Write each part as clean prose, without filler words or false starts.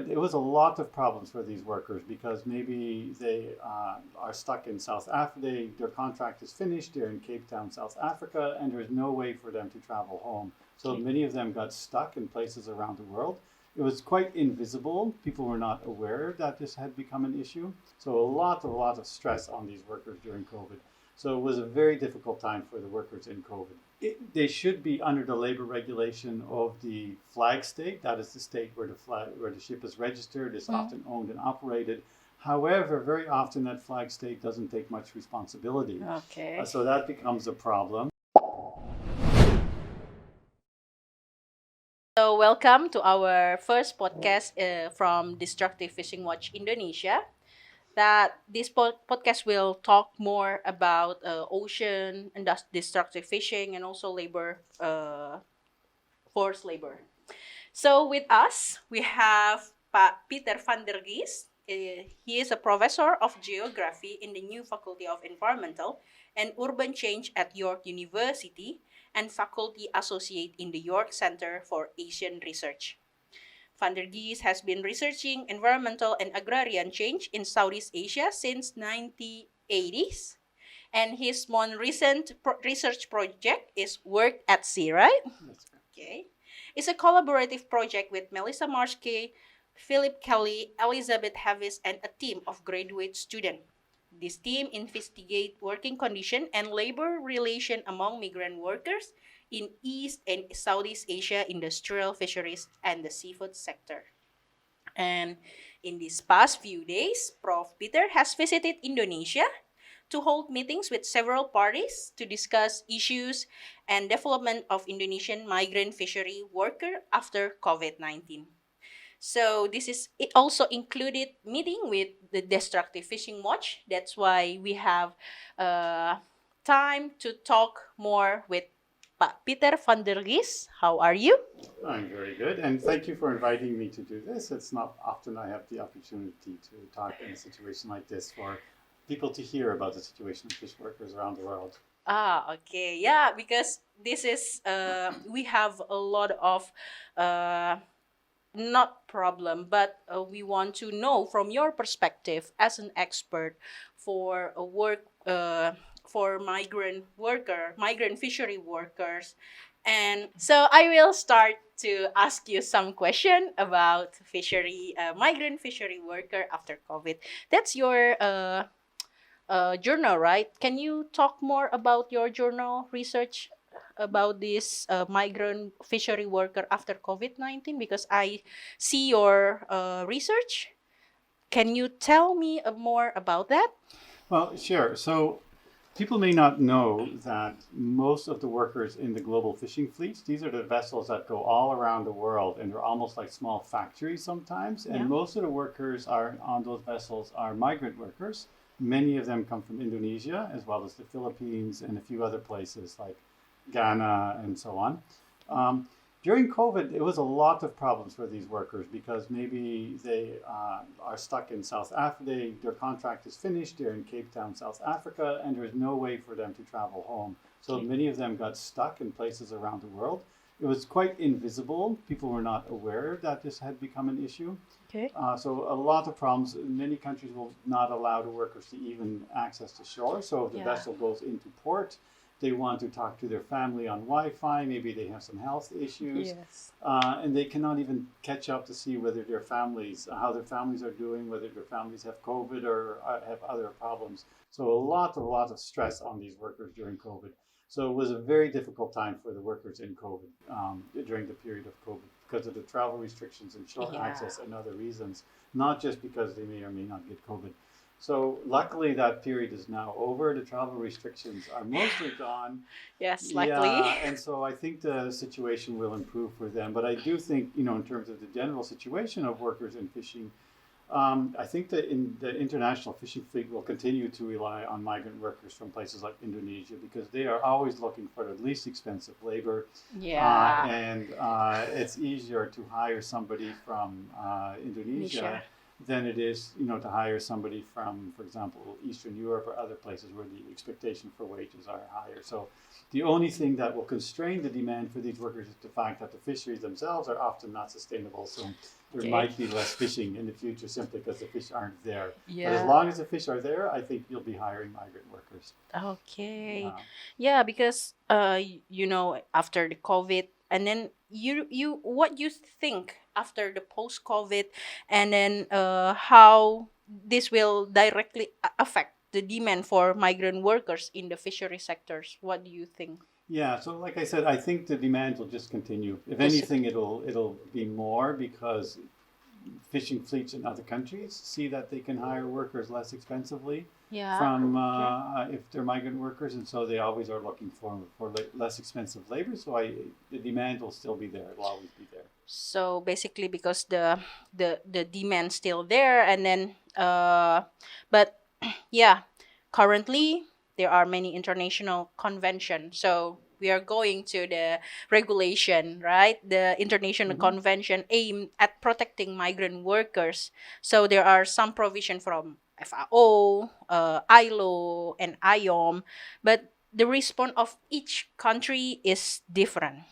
It was a lot of problems for these workers because maybe they are stuck in South Africa, their contract is finished, they're in Cape Town, South Africa, and there's no way for them to travel home. So Okay. many of them got stuck in places around the world. It was quite invisible. People were not aware that this had become an issue. So a lot of stress on these workers during COVID. So it was a very difficult time for the workers in COVID. They should be under the labor regulation of the flag state. That is the state where the ship is registered, is Mm. often owned and operated. However, very often that flag state doesn't take much responsibility. Okay. So that becomes a problem. So, welcome to our first podcast from Destructive Fishing Watch Indonesia. That this podcast will talk more about ocean and destructive fishing and also labor, forced labor. So, with us, we have Peter van der Gies. He is a professor of geography in the new Faculty of Environmental and Urban Change at York University and faculty associate in the York Center for Asian Research. Van der Gies has been researching environmental and agrarian change in Southeast Asia since 1980s. And his most recent research project is Work at Sea, right? Okay. It's a collaborative project with Melissa Marshke, Philip Kelly, Elizabeth Havis, and a team of graduate students. This team investigate working condition and labor relation among migrant workers in East and Southeast Asia industrial fisheries and the seafood sector. And in these past few days, Prof. Peter has visited Indonesia to hold meetings with several parties to discuss issues and development of Indonesian migrant fishery worker after COVID-19. So this is it also included meeting with the Destructive Fishing Watch. That's why we have time to talk more with Peter van der Gies. How are you? I'm very good, and thank you for inviting me to do this. It's not often I have the opportunity to talk in a situation like this for people to hear about the situation of fish workers around the world. Ah, okay. Yeah, because this is we have a lot of uh not problem, but we want to know from your perspective as an expert for a work for migrant fishery workers. And so I will start to ask you some question about fishery migrant fishery worker after COVID. That's your journal, right? Can you talk more about your journal research about this migrant fishery worker after COVID-19? Because I see your research. Can you tell me more about that? Well, sure. So people may not know that most of the workers in the global fishing fleets, these are the vessels that go all around the world and they're almost like small factories sometimes. And Yeah. most of the workers are on those vessels are migrant workers. Many of them come from Indonesia as well as the Philippines and a few other places like Ghana and so on. Um, During COVID, it was a lot of problems for these workers because maybe they are stuck in South Africa, their contract is finished, they're in Cape Town, South Africa, and there's no way for them to travel home. So Okay. many of them got stuck in places around the world. It was quite invisible. People were not aware that this had become an issue. Okay. So a lot of problems. Many countries will not allow the workers to even access the shore. So if the Yeah. vessel goes into port, they want to talk to their family on Wi-Fi. Maybe they have some health issues, Yes. and they cannot even catch up to see whether their families, how their families are doing, whether their families have COVID or have other problems. So a lot of stress on these workers during COVID. So it was a very difficult time for the workers in COVID during the period of COVID because of the travel restrictions and shore Yeah. access and other reasons, not just because they may or may not get COVID. So luckily that period is now over. The travel restrictions are mostly gone. Yes, luckily. Yeah, and so I think the situation will improve for them. But I do think, in terms of the general situation of workers in fishing, I think that the international fishing fleet will continue to rely on migrant workers from places like Indonesia because they are always looking for the least expensive labor, Yeah. and it's easier to hire somebody from Indonesia Indonesia. than it is, to hire somebody from, for example, Eastern Europe or other places where the expectation for wages are higher. So the only thing that will constrain the demand for these workers is the fact that the fisheries themselves are often not sustainable. So there Okay. might be less fishing in the future simply because the fish aren't there. But as Yeah. long as the fish are there, I think you'll be hiring migrant workers. Okay. Uh, Yeah, because after the COVID, and then what you think after the post COVID, and then how this will directly affect the demand for migrant workers in the fishery sectors. What do you think? yeah, so like I said, I think the demand will just continue. If Just anything, it'll be more because fishing fleets in other countries see that they can hire workers less expensively yeah. from Okay. if they're migrant workers, and so they always are looking for less expensive labor. So the demand will still be there. It'll always be there. So basically, because the demand still there, and then but yeah, currently there are many international conventions. So we are going to the regulation, right? The international Mm-hmm. convention aimed at protecting migrant workers. So there are some provision from FAO, ILO, and IOM, but the response of each country is different.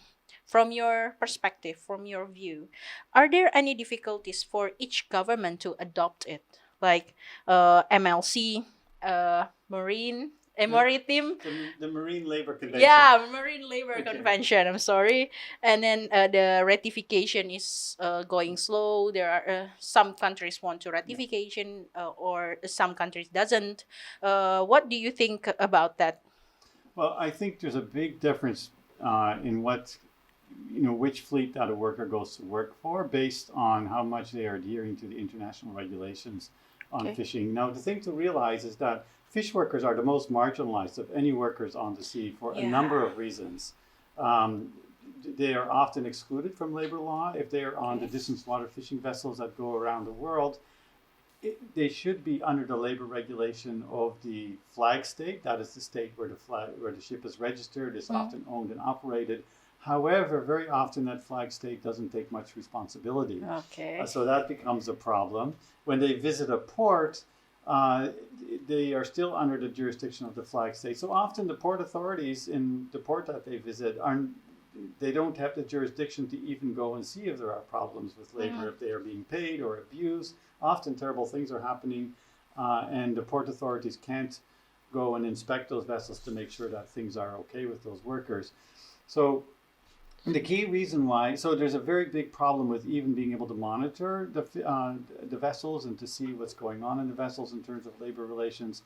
From your perspective, from your view, are there any difficulties for each government to adopt it? Like MLC, The, maritime, the Marine Labor Convention. yeah, Marine Labor Okay. Convention. I'm sorry, and then the ratification is going slow. There are some countries want to ratification, or some countries doesn't. What do you think about that? Well, I think there's a big difference in what which fleet that a worker goes to work for based on how much they are adhering to the international regulations on Okay. fishing. Now, the thing to realize is that fish workers are the most marginalized of any workers on the sea for a Yeah. number of reasons. Um, they are often excluded from labor law if they are on the distance water fishing vessels that go around the world. They should be under the labor regulation of the flag state. That is the state where the ship is registered. It's often owned and operated. However, very often that flag state doesn't take much responsibility. Okay. So that becomes a problem. When they visit a port, uh, they are still under the jurisdiction of the flag state. So often the port authorities in the port that they visit they don't have the jurisdiction to even go and see if there are problems with labor, if they are being paid or abused. Often terrible things are happening, and the port authorities can't go and inspect those vessels to make sure that things are okay with those workers. So the key reason why, so there's a very big problem with even being able to monitor the vessels and to see what's going on in the vessels in terms of labor relations.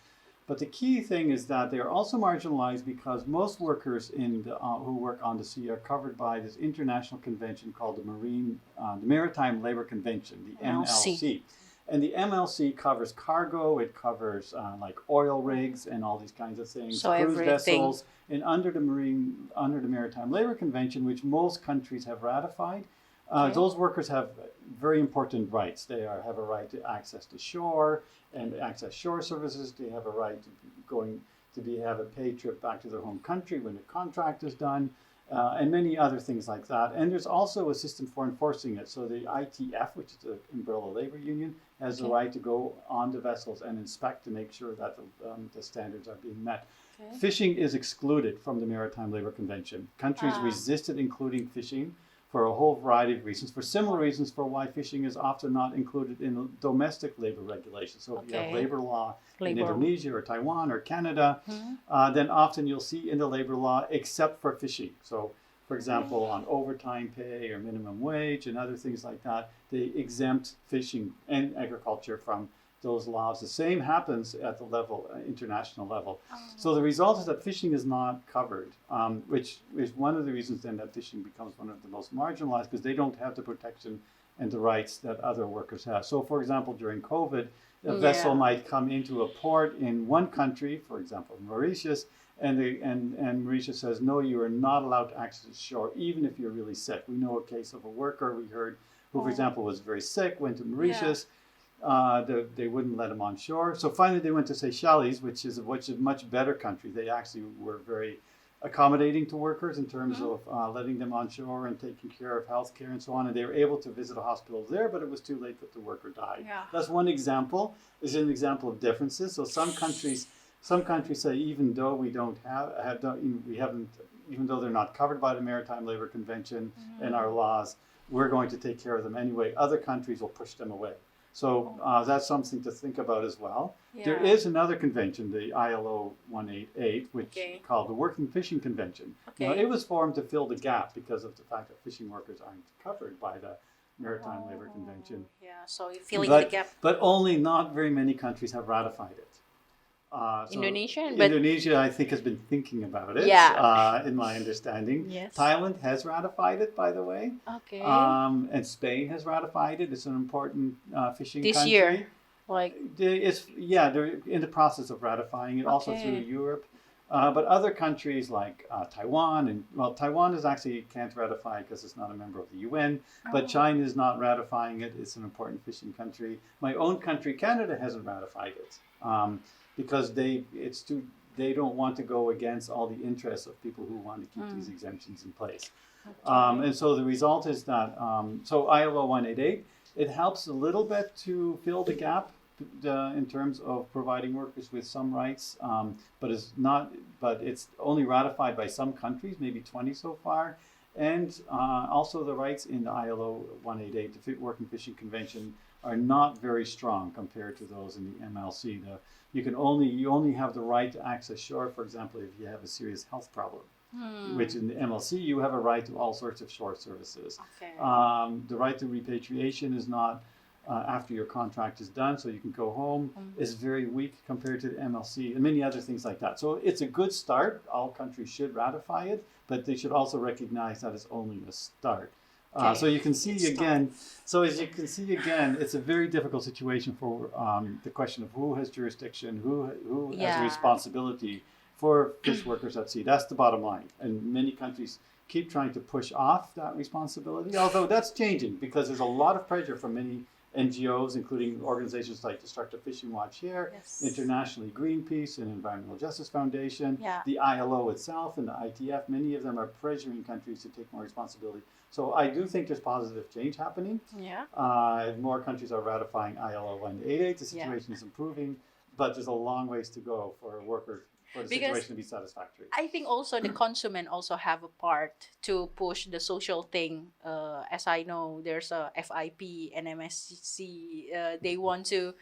But the key thing is that they are also marginalized because most workers who work on the sea are covered by this international convention called the Maritime Labor Convention, the MLC. And the MLC covers cargo, it covers like oil rigs and all these kinds of things, So cruise everything. vessels. And under the Maritime Labor Convention, which most countries have ratified, those workers have very important rights. They have a right to access to shore and access shore services. They have a right to have a paid trip back to their home country when the contract is done, and many other things like that. And there's also a system for enforcing it. So the ITF, which is the umbrella labor union, has the right to go on the vessels and inspect to make sure that the standards are being met. Okay. Fishing is excluded from the Maritime Labor Convention. Countries resisted including fishing for a whole variety of reasons, for similar reasons for why fishing is often not included in domestic labor regulations. So if you have labor law in Indonesia or Taiwan or Canada, then often you'll see in the labor law except for fishing. So for example, on overtime pay or minimum wage and other things like that, they exempt fishing and agriculture from those laws. The same happens at the international level. So the result is that fishing is not covered, which is one of the reasons then that fishing becomes one of the most marginalized, because they don't have the protection and the rights that other workers have. So for example, during COVID, a vessel might come into a port in one country, for example, Mauritius, and Mauritius says, no, you are not allowed to access shore, even if you're really sick. We know a case of a worker we heard who, for example, was very sick, went to Mauritius. They wouldn't let him on shore. So finally they went to Seychelles, which is a much better country. They actually were very accommodating to workers in terms of letting them on shore and taking care of healthcare and so on. And they were able to visit a hospital there, but it was too late that the worker died. Yeah. That's one example. Is an example of differences. So some countries say even though we don't even though they're not covered by the Maritime Labor Convention and our laws, we're going to take care of them anyway. Other countries will push them away. So that's something to think about as well. There Yeah. is another convention, the ILO 188, which Okay. called the Working Fishing Convention. Now, Okay. it was formed to fill the gap because of the fact that fishing workers aren't covered by the Maritime Labor Convention. Yeah, so you're filling the gap. But only not very many countries have ratified it. So Indonesia, but Indonesia, I think, has been thinking about it. Yeah. In my understanding, Yes. Thailand has ratified it, by the way. okay, And Spain has ratified it. It's an important fishing This country. year. like They're in the process of ratifying it, also Okay. through Europe. But other countries like Taiwan, Taiwan is actually can't ratify because it's not a member of the UN. But China is not ratifying it. It's an important fishing country. My own country, Canada, hasn't ratified it because they don't want to go against all the interests of people who want to keep these exemptions in place. And so the result is that so ILO 188, it helps a little bit to fill the gap in terms of providing workers with some rights, but it's only ratified by some countries, maybe 20 so far, and also the rights in the ILO 188, the Working Fishing Convention, are not very strong compared to those in the MLC. You only have the right to access shore, for example, if you have a serious health problem. Which in the MLC you have a right to all sorts of shore services. Okay. The right to repatriation is not after your contract is done, so you can go home, is very weak compared to the MLC and many other things like that. So it's a good start. All countries should ratify it, but they should also recognize that it's only a start. So you can see again. So as you can see again, it's a very difficult situation for the question of who has jurisdiction, who has Yeah. a responsibility for fish workers at sea. That's the bottom line. And many countries keep trying to push off that responsibility, although that's changing because there's a lot of pressure from many NGOs, including organizations like Destructive Fishing Watch here, Yes. internationally Greenpeace and Environmental Justice Foundation, Yeah. the ILO itself and the ITF. Many of them are pressuring countries to take more responsibility. So I do think there's positive change happening. Yeah. More countries are ratifying ILO 188. The situation is improving, but there's a long ways to go for workers for the Because situation to be satisfactory. I think also the consumer also have a part to push the social thing. As I know, there's a FIP and MSC. They want to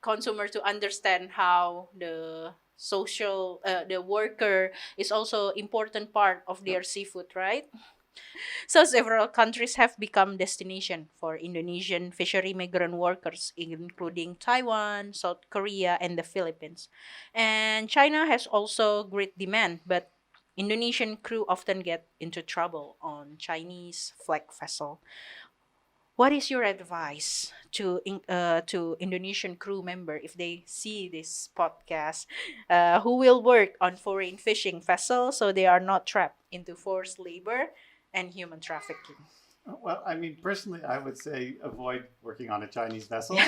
consumer to understand how the social the worker is also important part of their seafood, right? So several countries have become destination for Indonesian fishery migrant workers, including Taiwan, South Korea, and the Philippines. And China has also great demand, but Indonesian crew often get into trouble on Chinese flag vessel. What is your advice to Indonesian crew member if they see this podcast, who will work on foreign fishing vessels so they are not trapped into forced labor and human trafficking? Well, I mean, personally, I would say avoid working on a Chinese vessel.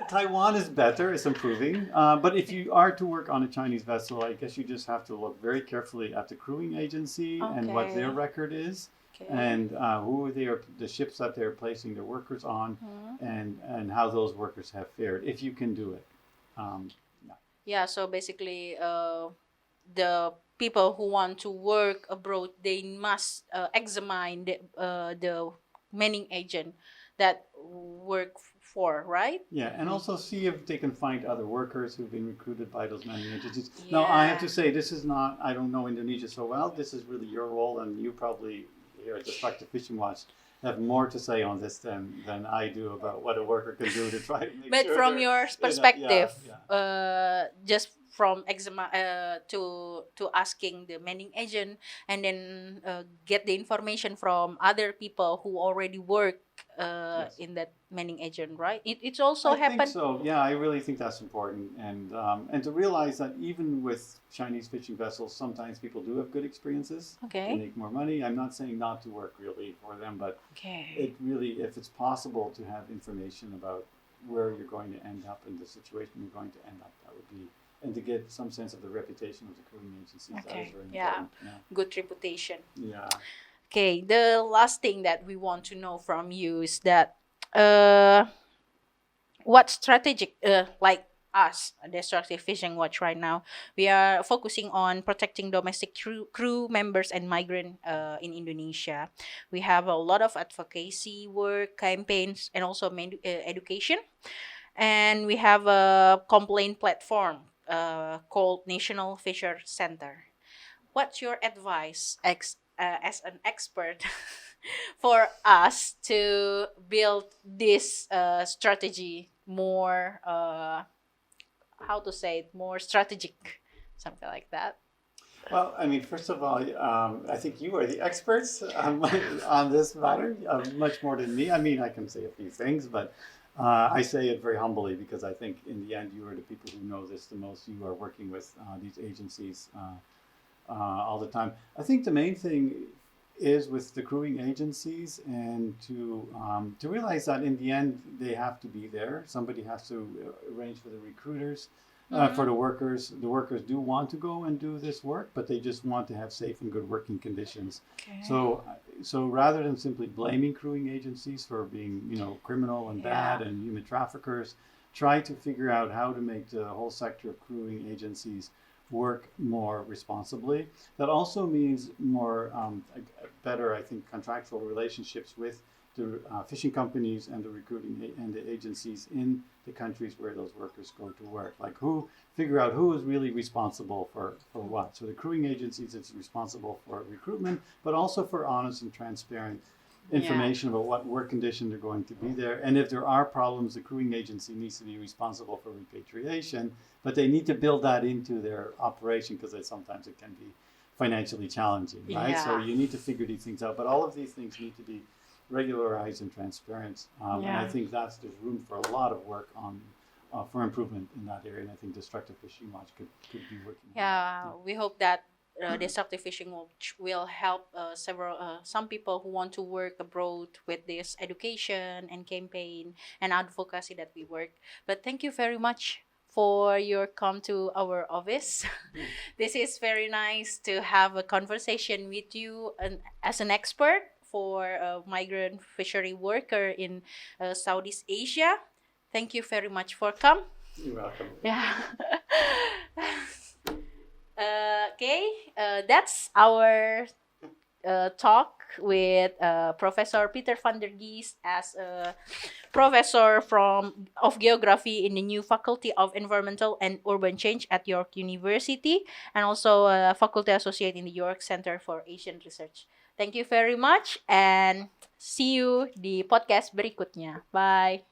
Taiwan is better, it's improving. But if you are to work on a Chinese vessel, I guess you just have to look very carefully at the crewing agency and what their Okay. record is. Okay. And who they are, the ships that they're placing their workers on, and how those workers have fared, if you can do it. Yeah, so basically, the people who want to work abroad, they must examine the manning agent that work for, right? Yeah, and also see if they can find other workers who've been recruited by those manning agencies. Now, I have to say, this is not, I don't know Indonesia so well. This is really your role, and you probably here at Destructive Fishing Watch have more to say on this than I do about what a worker can do to try to make But sure from they're- your yeah, perspective, yeah. just from to asking the manning agent and then get the information from other people who already work Yes. in that manning agent, right? It's also I think happened. so. Yeah, I really think that's important, and to realize that even with Chinese fishing vessels, sometimes people do have good experiences. They Okay. make more money. I'm not saying not to work really for them, but Okay. it really, if it's possible to have information about where you're going to end up and the situation you're going to end up, that would be, and to get some sense of the reputation of the crewing agencies. That Okay. is very Yeah. important. Good reputation. Yeah. Okay, the last thing that we want to know from you is that uh, what strategic like us, Destructive Fishing Watch, right now, we are focusing on protecting domestic crew members and migrant in Indonesia. We have a lot of advocacy work, campaigns, and also education. And we have a complaint platform called National Fisher Center. What's your advice as an expert for us to build this strategy more, how to say it, more strategic, something like that? Well, I mean, first of all, I think you are the experts on this matter, much more than me. I mean, I can say a few things, but I say it very humbly because I think in the end, you are the people who know this the most. You are working with these agencies all the time. I think the main thing is with the crewing agencies and to realize that in the end they have to be there. Somebody has to arrange for the recruiters, for the workers. The workers do want to go and do this work, but they just want to have safe and good working conditions. Okay. So rather than simply blaming crewing agencies for being, criminal and bad and human traffickers, try to figure out how to make the whole sector of crewing agencies work more responsibly. That also means more, better, I think, contractual relationships with the fishing companies and the recruiting and the agencies in the countries where those workers go to work. Like figure out who is really responsible for what. So the crewing agencies is responsible for recruitment, but also for honest and transparent information about what work condition they're going to be there. And if there are problems, the crewing agency needs to be responsible for repatriation, but they need to build that into their operation because sometimes it can be financially challenging, right? So you need to figure these things out, but all of these things need to be regularized and transparent. And I think there's room for a lot of work on for improvement in that area. And I think Destructive Fishing Watch could be working. We hope that Destructive Fishing Watch will help some people who want to work abroad with this education and campaign and advocacy that we work. But thank you very much for your come to our office. This is very nice to have a conversation with you as an expert for a migrant fishery worker in Southeast Asia. Thank you very much for come. You're welcome. Yeah. That's our talk with Professor Peter van der Gies as a professor of geography in the new Faculty of Environmental and Urban Change at York University, and also a faculty associate in the York Center for Asian Research. Thank you very much and see you di podcast berikutnya. Bye.